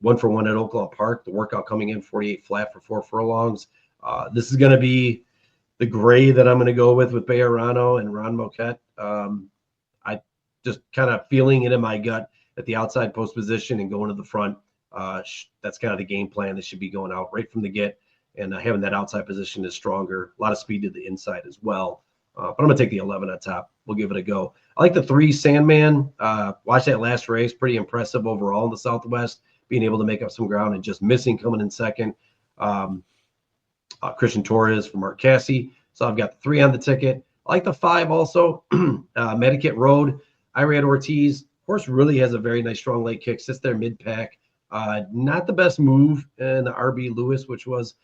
1 for 1 at Oaklawn Park. The workout coming in 48 flat for 4 furlongs. This is going to be the gray that I'm going to go with Bejarano and Ron Moquette. I just kind of feeling it in my gut at the outside post position and going to the front. That's kind of the game plan. This should be going out right from the get, and having that outside position is stronger. A lot of speed to the inside as well. But I'm going to take the 11 on top. We'll give it a go. I like the 3 Sandman. Watch that last race. Pretty impressive overall in the Southwest, being able to make up some ground and just missing coming in second. Christian Torres from Mark Cassie. So I've got the 3 on the ticket. I like the 5 also. Medikit Road. Irad Ortiz. Horse really has a very nice strong leg kick. Sits there mid-pack. Not the best move in the RB Lewis, which was,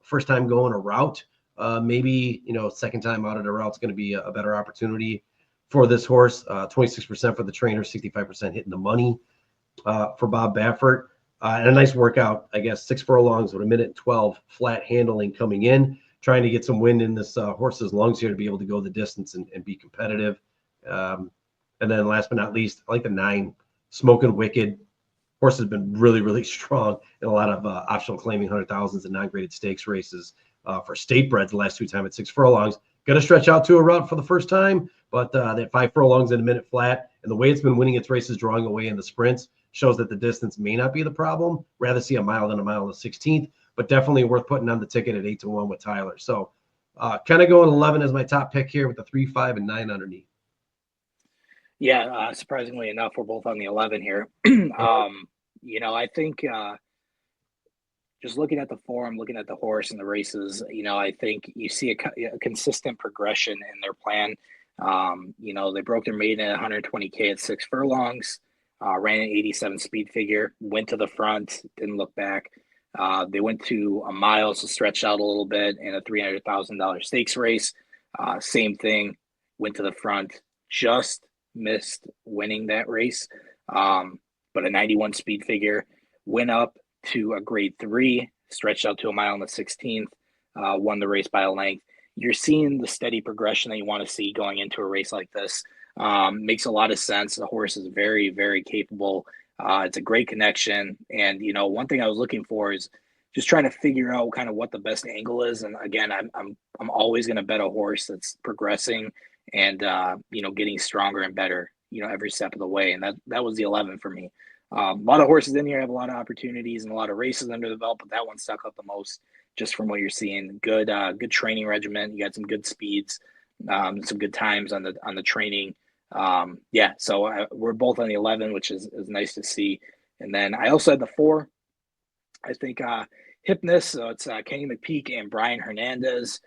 first time going a route. Maybe, second time out at a route is going to be a better opportunity for this horse. 26% for the trainer, 65% hitting the money for Bob Baffert. And a nice workout, I guess, 6 furlongs with 1:12 flat handling coming in, trying to get some wind in this horse's lungs here to be able to go the distance and be competitive. And then last but not least, I like the 9, Smoking Wicked. Horse has been really, really strong in a lot of optional claiming 100,000s and non-graded stakes races for state breds the last 2 times at 6 furlongs. Got to stretch out to a route for the first time, but that 5 furlongs in a minute flat and the way it's been winning its races, drawing away in the sprints, shows that the distance may not be the problem. Rather see a mile than a mile and a 16th, but definitely worth putting on the ticket at 8-1 with Tyler. So Kind of going 11 as my top pick here with the 3, 5, and 9 underneath. Yeah, surprisingly enough, we're both on the 11 here. I think just looking at the form, looking at the horse and the races, I think you see a consistent progression in their plan. They broke their maiden at 120K at 6 furlongs, ran an 87 speed figure, went to the front, didn't look back. They went to a mile, so stretched out a little bit in a $300,000 stakes race. Same thing, went to the front, just missed winning that race. But a 91 speed figure, went up to a grade 3, stretched out to a mile in the 16th, won the race by a length. You're seeing the steady progression that you want to see going into a race like this. Makes a lot of sense. The horse is very, very capable. It's a great connection. And, one thing I was looking for is just trying to figure out kind of what the best angle is. And again, I'm always going to bet a horse that's progressing and, getting stronger and better, every step of the way. And that was the 11 for me. A lot of horses in here have a lot of opportunities and a lot of races under the belt, but that one stuck out the most just from what you're seeing. Good training regimen. You got some good speeds, some good times on the training. So we're both on the 11, which is nice to see. And then I also had the 4. I think Hypnus, so it's Kenny McPeak and Brian Hernandez.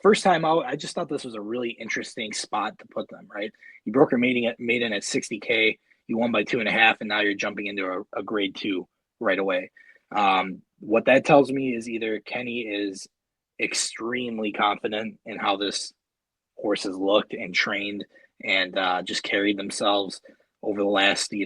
First time out, I just thought this was a really interesting spot to put them, right? You broke your maiden at 60K. You won by 2.5, and now you're jumping into a grade 2 right away. What that tells me is either Kenny is extremely confident in how this horse has looked and trained and just carried themselves over the last, year,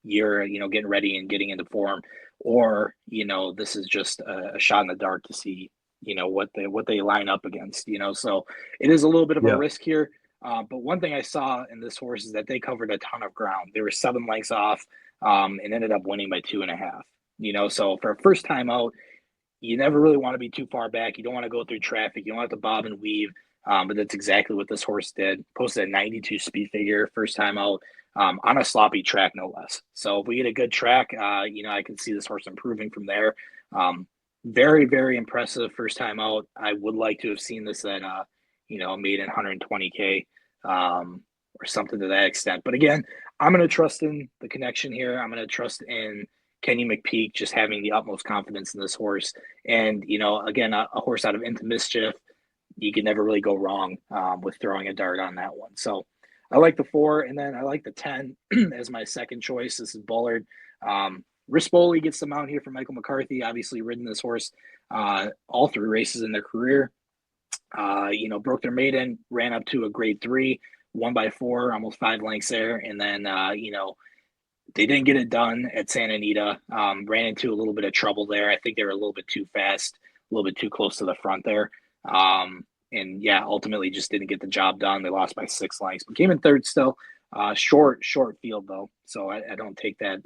getting ready and getting into form, or, this is just a shot in the dark to see, what they line up against, so it is a little bit of a risk here. But one thing I saw in this horse is that they covered a ton of ground. They were 7 lengths off and ended up winning by 2.5. So for a first time out, you never really want to be too far back. You don't want to go through traffic. You don't have to bob and weave. But that's exactly what this horse did. Posted a 92 speed figure first time out on a sloppy track, no less. So if we get a good track, I can see this horse improving from there. Very, very impressive first time out. I would like to have seen this at made in 120K or something to that extent. But again, I'm going to trust in the connection here. I'm going to trust in Kenny McPeak just having the utmost confidence in this horse. And, again, a horse out of Into Mischief, you can never really go wrong with throwing a dart on that one. So I like the 4, and then I like the 10 as my second choice. This is Bullard. Rispoli gets the mount here for Michael McCarthy, obviously ridden this horse all 3 races in their career. Broke their maiden, ran up to a grade 3, won by 4, almost 5 lengths there. And then, they didn't get it done at Santa Anita, ran into a little bit of trouble there. I think they were a little bit too fast, a little bit too close to the front there. Ultimately just didn't get the job done. They lost by 6 lengths, but came in 3rd still. Short field though. So I don't take that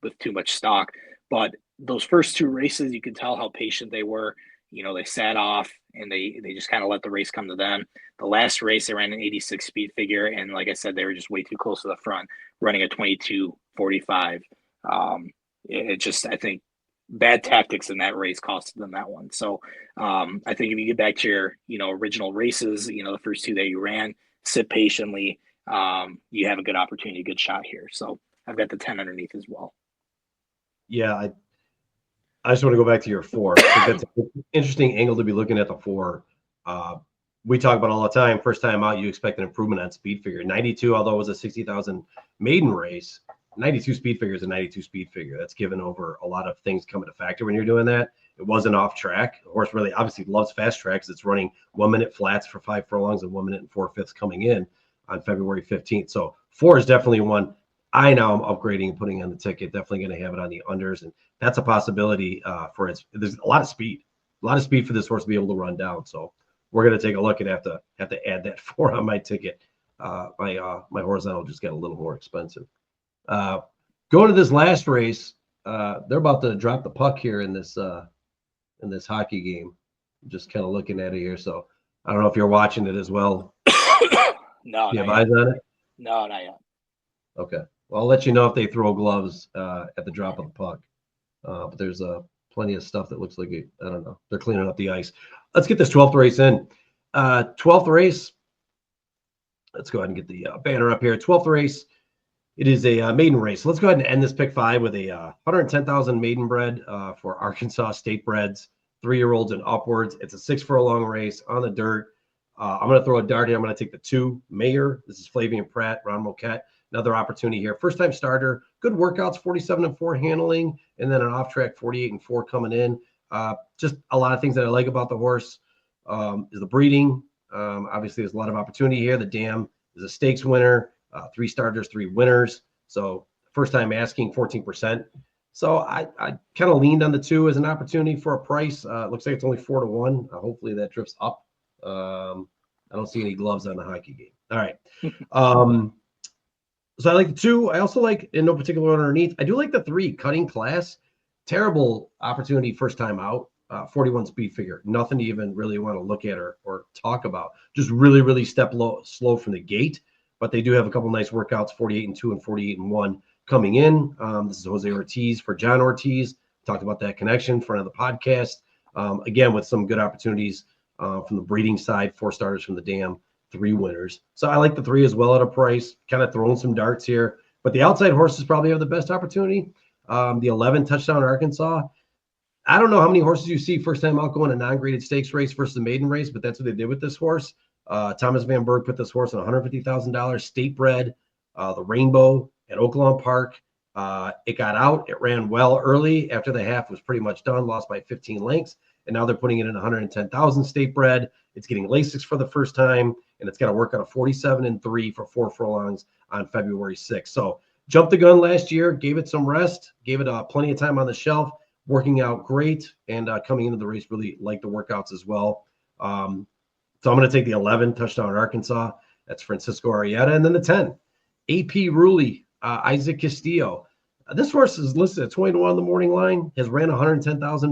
with too much stock. But those first 2 races, you could tell how patient they were. They sat off and they just kind of let the race come to them. The last race, they ran an 86 speed figure. And like I said, they were just way too close to the front, running a 22:45. I think bad tactics in that race costed them that one. So I think if you get back to your, original races, the first 2 that you ran, sit patiently, you have a good opportunity, a good shot here. So I've got the 10 underneath as well. Yeah, I just want to go back to your 4. That's an interesting angle to be looking at the 4. We talk about all the time. First time out, you expect an improvement on speed figure. 92, although it was a 60,000 maiden race, 92 speed figure is a 92 speed figure. That's given over a lot of things come into factor when you're doing that. It wasn't off track. The horse really obviously loves fast tracks. It's running 1 minute flats for 5 furlongs and 1 minute and 4/5 coming in on February 15th. So 4 is definitely one I now am upgrading and putting on the ticket. Definitely going to have it on the unders, and that's a possibility for it. There's a lot of speed for this horse to be able to run down. So we're going to take a look and have to add that 4 on my ticket. My horizontal just got a little more expensive. Going to this last race, they're about to drop the puck here in this hockey game. I'm just kind of looking at it here. So I don't know if you're watching it as well. No, you have eyes on it? No, not yet. Okay. Well, I'll let you know if they throw gloves at the drop of the puck. But there's plenty of stuff that looks like I don't know. They're cleaning up the ice. Let's get this 12th race in. 12th race. Let's go ahead and get the banner up here. 12th race. It is a maiden race. So let's go ahead and end this pick 5 with a 110,000 maiden bred for Arkansas State breds, 3-year-olds and upwards. It's a 6 furlong race on the dirt. I'm going to throw a dart here. I'm going to take the 2 Mayor. This is Flavian Pratt, Ron Moquette. Another opportunity here. First time starter. Good workouts, 47-4 handling, and then an off track 48-4 coming in. Just a lot of things that I like about the horse is the breeding. Obviously, there's a lot of opportunity here. The dam is a stakes winner. 3 starters, 3 winners. So first time asking 14%. So I kind of leaned on the 2 as an opportunity for a price. Looks like it's only 4-1. Hopefully that drifts up. I don't see any gloves on the hockey game. All right. So I like the 2. I also like, in no particular order underneath, I do like the 3, Cutting Class. Terrible opportunity first time out. 41 speed figure. Nothing to even really want to look at or talk about. Just really, really slow from the gate. But they do have a couple nice workouts, 48-2 and 48-1 coming in. This is Jose Ortiz for John Ortiz. Talked about that connection, front of the podcast. Again, with some good opportunities from the breeding side, 4 starters from the dam, 3 winners. So I like the 3 as well at a price, kind of throwing some darts here. But the outside horses probably have the best opportunity. The 11 Touchdown Arkansas. I don't know how many horses you see first time out going a non-graded stakes race versus a maiden race, but that's what they did with this horse. Thomas Van Berg put this horse on $150,000 state bred, the Rainbow at Oaklawn Park. It got out. It ran well early after the half was pretty much done, lost by 15 lengths. And now they're putting it in 110,000 state bred. It's getting Lasix for the first time, and it's got to work out a 47-3 for 4 furlongs on February 6th. So jumped the gun last year, gave it some rest, gave it plenty of time on the shelf, working out great, and coming into the race really liked the workouts as well. So I'm going to take the 11 Touchdown Arkansas. That's Francisco Arrieta. And then the 10, AP Ruley, Isaac Castillo. This horse is listed at 20-1 on the morning line, has ran 110,000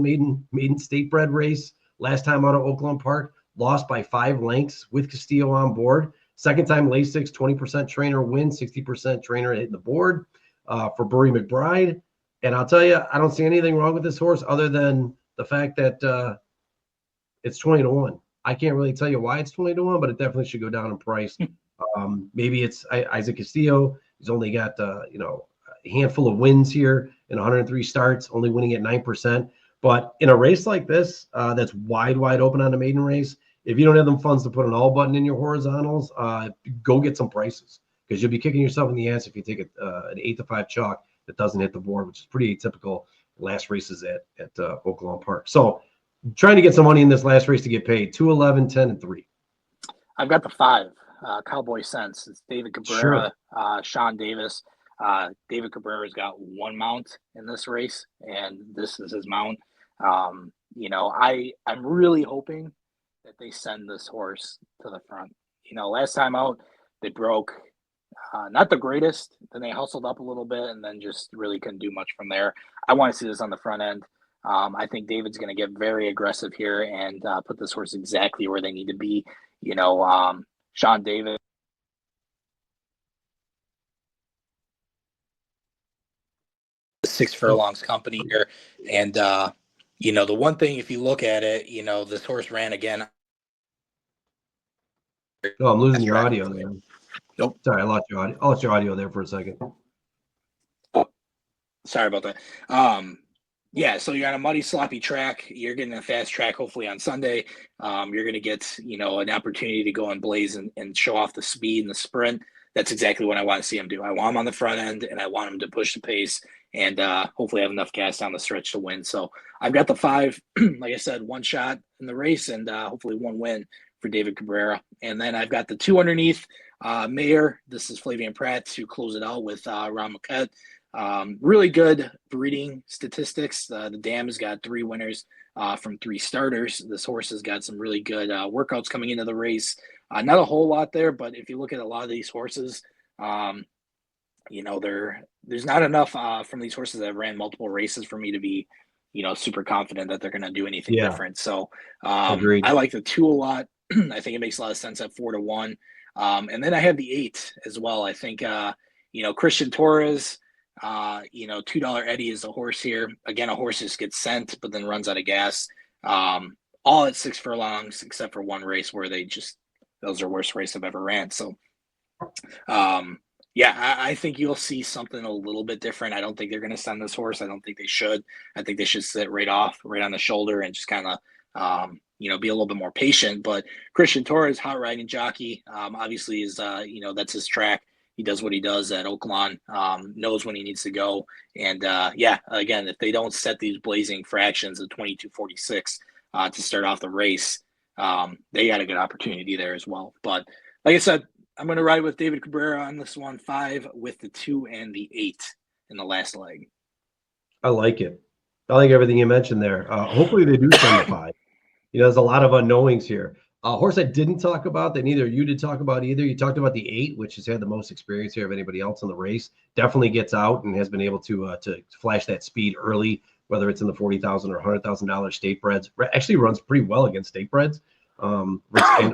maiden state bred race. Last time out of Oaklawn Park, lost by 5 lengths with Castillo on board. Second time Lasix, 20% trainer win, 60% trainer hitting the board for Burry McBride. And I'll tell you, I don't see anything wrong with this horse other than the fact that it's 20-1. I can't really tell you why it's 20-1, but it definitely should go down in price. Maybe it's Isaac Castillo. He's only got a handful of wins here in 103 starts, only winning at 9%. But in a race like this, that's wide open on a maiden race, if you don't have them funds to put an all button in your horizontals, go get some prices, because you'll be kicking yourself in the ass if you take an 8-5 chalk that doesn't hit the board, which is pretty atypical last races at Oaklawn Park. So trying to get some money in this last race to get paid. 2, 11, 10, and 3. I've got the 5, Cowboy Sense. It's David Cabrera, sure. Sean Davis. David Cabrera's got 1 mount in this race, and this is his mount. I'm really hoping that they send this horse to the front. Last time out, they broke not the greatest. Then they hustled up a little bit and then just really couldn't do much from there. I want to see this on the front end. I think David's going to get very aggressive here and put this horse exactly where they need to be. Sean Davis. Six furlongs company here. And, the one thing, if you look at it, this horse ran again. Oh, I'm losing your audio there. Nope. Sorry, I lost your audio. I lost your audio there for a second. Oh, sorry about that. So you're on a muddy, sloppy track. You're getting a fast track, hopefully on Sunday. You're going to get, an opportunity to go and blaze and show off the speed and the sprint. That's exactly what I want to see him do. I want him on the front end, and I want him to push the pace and hopefully have enough gas down the stretch to win. So I've got the 5, like I said, 1 shot in the race and hopefully 1 win for David Cabrera. And then I've got the 2 underneath, Mayor. This is Flavian Pratt to close it out with Ron Moquette. Really good breeding statistics. The dam has got 3 winners from 3 starters. This horse has got some really good workouts coming into the race. Not a whole lot there, but if you look at a lot of these horses, there's not enough from these horses that have ran multiple races for me to be, super confident that they're going to do anything different. So I like the 2 a lot. I think it makes a lot of sense at 4-1. And then I have the 8 as well. I think, Christian Torres, $2 Eddie is a horse here. Again, a horse just gets sent, but then runs out of gas. All at 6 furlongs, except for one race where those are worst race I've ever ran. So, I think you'll see something a little bit different. I don't think they're going to send this horse. I don't think they should. I think they should sit right on the shoulder and just kind of, be a little bit more patient. But Christian Torres, hot riding jockey, obviously is, that's his track. He does what he does at Oaklawn, knows when he needs to go. And again, if they don't set these blazing fractions of 22:46 to start off the race, they got a good opportunity there as well. But like I said, I'm going to ride with David Cabrera on this one, 5 with the 2 and the 8 in the last leg. I like it. I like everything you mentioned there. Hopefully they do send the 5. There's a lot of unknowings here. A horse I didn't talk about that neither you did talk about either. You talked about the 8, which has had the most experience here of anybody else in the race. Definitely gets out and has been able to flash that speed early, whether it's in the $40,000 or $100,000 state breds. Actually runs pretty well against state breds. And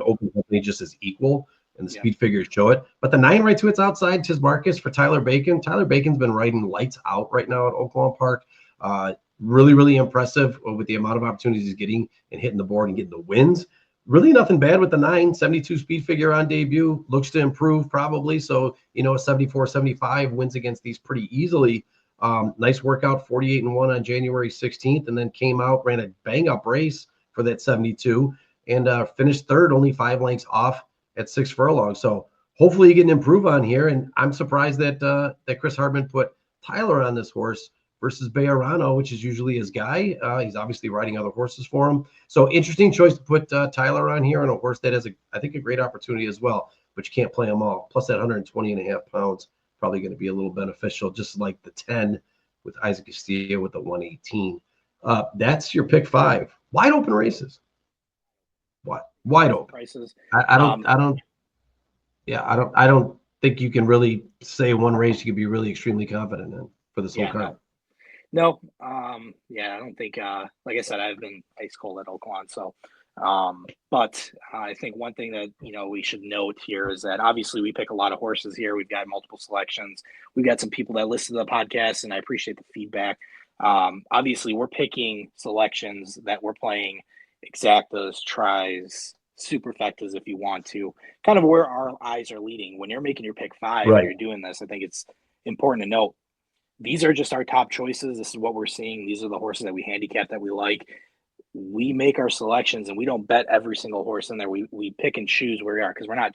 open company just as equal, and the speed figures show it. But the 9 right to its outside, Tiz Marcus for Tyler Bacon. Tyler Bacon's been riding lights out right now at Oaklawn Park. Really, really impressive with the amount of opportunities he's getting and hitting the board and getting the wins. Really nothing bad with the 9, 72 speed figure on debut. Looks to improve probably. So, a 74, 75 wins against these pretty easily. Nice workout, 48-1 on January 16th, and then came out, ran a bang-up race for that 72, and finished third, only 5 lengths off at 6 furlongs. So hopefully he can improve on here. And I'm surprised that Chris Hardman put Tyler on this horse versus Bejarano, which is usually his guy. He's obviously riding other horses for him. So interesting choice to put Tyler on here on a horse that has, I think, a great opportunity as well, but you can't play them all. Plus that 120.5 pounds, probably going to be a little beneficial, just like the 10 with Isaac Castillo with the 118. That's your pick 5. Wide open races. What? Wide open prices. I don't think you can really say one race you can be really extremely confident in for this whole card. No, I don't think, like I said, I've been ice cold at Oaklawn. So, but I think one thing that, we should note here is that obviously we pick a lot of horses here. We've got multiple selections. We've got some people that listen to the podcast, and I appreciate the feedback. Obviously we're picking selections that we're playing exactas, tries, superfectas, if you want to, kind of where our eyes are leading. When you're making your pick 5, right, and you're doing this, I think it's important to note these are just our top choices. This is what we're seeing. These are the horses that we handicap that we like. We make our selections, and we don't bet every single horse in there. We pick and choose where we are, because we're not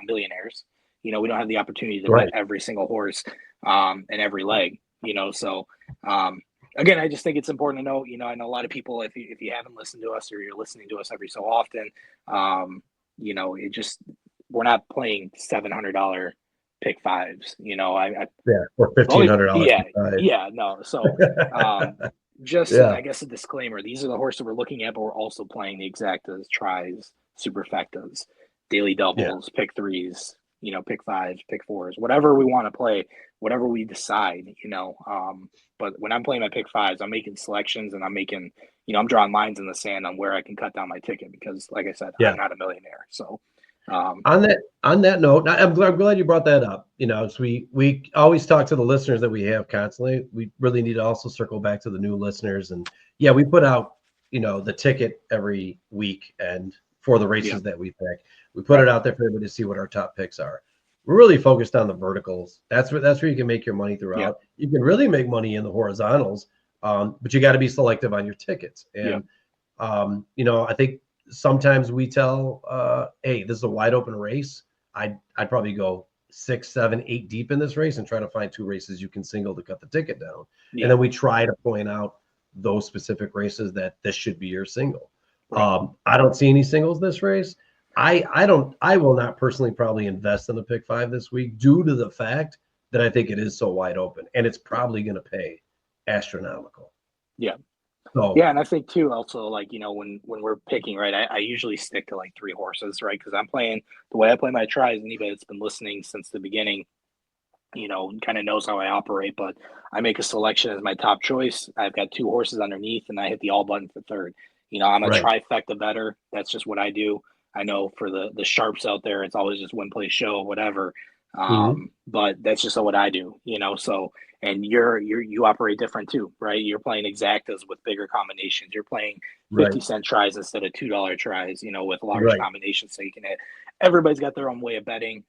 millionaires. We don't have the opportunity to bet every single horse and every leg. So again, I just think it's important to know. I know a lot of people, if you haven't listened to us or you're listening to us every so often, we're not playing $700 pick 5s, or $1,500. No. So, I guess a disclaimer: these are the horses we're looking at, but we're also playing the exactas, tries, superfectas, daily doubles, pick 3s, pick 5s, pick 4s, whatever we want to play, whatever we decide, But when I'm playing my pick 5s, I'm making selections, and I'm making, I'm drawing lines in the sand on where I can cut down my ticket, because, like I said, I'm not a millionaire, so. On that note, I'm glad you brought that up. So we always talk to the listeners that we have constantly. We really need to also circle back to the new listeners, and we put out the ticket every week, and for the races that we pick, we put it out there for everybody to see what our top picks are. We're really focused on the verticals. That's where you can make your money throughout. You can really make money in the horizontals, but you got to be selective on your tickets. And I think sometimes we tell, hey, this is a wide open race. I'd probably go 6, 7, 8 deep in this race and try to find 2 races you can single to cut the ticket down. And then we try to point out those specific races that this should be your single. I don't see any singles this race. I will not personally probably invest in the pick 5 this week, due to the fact that I think it is so wide open, and it's probably going to pay astronomical. So, and I think too, also, like, when we're picking, right, I usually stick to like 3 horses, right? Because I'm playing the way I play my tries. Anybody that's been listening since the beginning, kind of knows how I operate. But I make a selection as my top choice. I've got 2 horses underneath, and I hit the all button for third. I'm a trifecta better. That's just what I do. I know for the sharps out there, it's always just one place show, whatever. But that's just what I do, so, and you operate different too, right? You're playing exactas with bigger combinations. You're playing 50-cent tries instead of $2 tries, with large combinations, so you can hit. Everybody's got their own way of betting.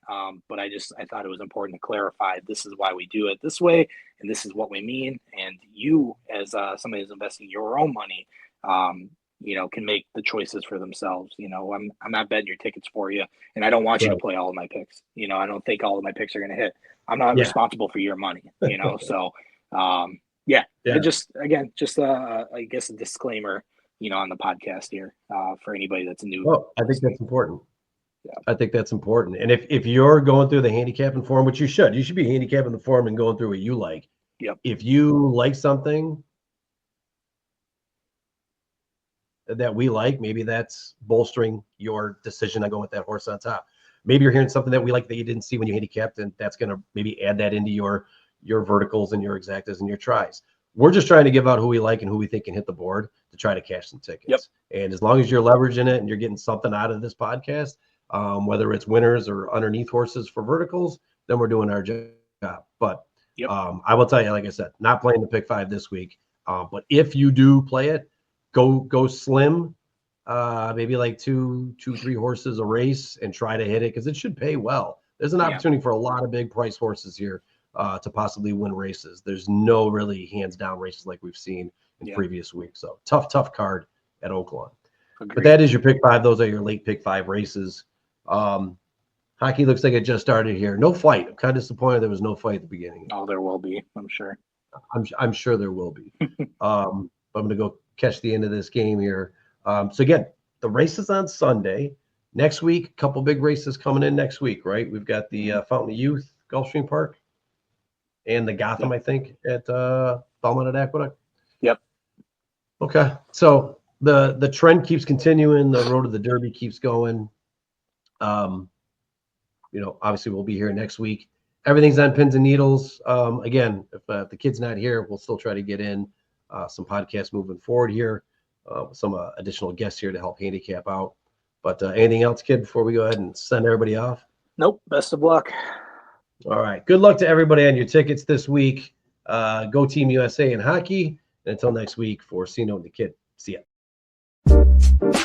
But I thought it was important to clarify, this is why we do it this way, and this is what we mean. And you, as somebody who's investing your own money, can make the choices for themselves. I'm not betting your tickets for you, and I don't want you to play all of my picks. I don't think all of my picks are going to hit. I'm not responsible for your money, so, just I guess a disclaimer, on the podcast here, for anybody that's new. Well, I think that's important. Yeah. I think that's important. And if you're going through the handicapping form, which you should be handicapping the form and going through what you like. Yep. If you like something that we like, maybe that's bolstering your decision on going with that horse on top. Maybe you're hearing something that we like that you didn't see when you handicapped, and that's going to maybe add that into your verticals and your exactas and your tries. We're just trying to give out who we like and who we think can hit the board to try to cash some tickets. Yep. And as long as you're leveraging it and you're getting something out of this podcast, whether it's winners or underneath horses for verticals, then we're doing our job. But I will tell you, like I said, not playing the pick 5 this week. But if you do play it, go slim, maybe like two, 3 horses a race, and try to hit it, because it should pay well. There's an opportunity for a lot of big price horses here to possibly win races. There's no really hands down races like we've seen in previous weeks. So tough card at Oaklawn. Agreed. But that is your pick 5. Those are your late pick 5 races. Hockey looks like it just started here. No fight. I'm kind of disappointed there was no fight at the beginning. Oh, there will be, I'm sure. I'm sure there will be. I'm going to go catch the end of this game here. So again, the race is on Sunday. Next week, a couple big races coming in next week, right? We've got the Fountain of Youth, Gulfstream Park, and the Gotham, I think, at Belmont at Aqueduct. Yep. Okay. So the trend keeps continuing. The road to the Derby keeps going. Obviously we'll be here next week. Everything's on pins and needles. Again, if the kid's not here, we'll still try to get in some podcasts moving forward here. Some additional guests here to help handicap out. But anything else, kid, before we go ahead and send everybody off? Nope. Best of luck. All right. Good luck to everybody on your tickets this week. Go Team USA in hockey. And until next week, for Cino and the kid. See ya.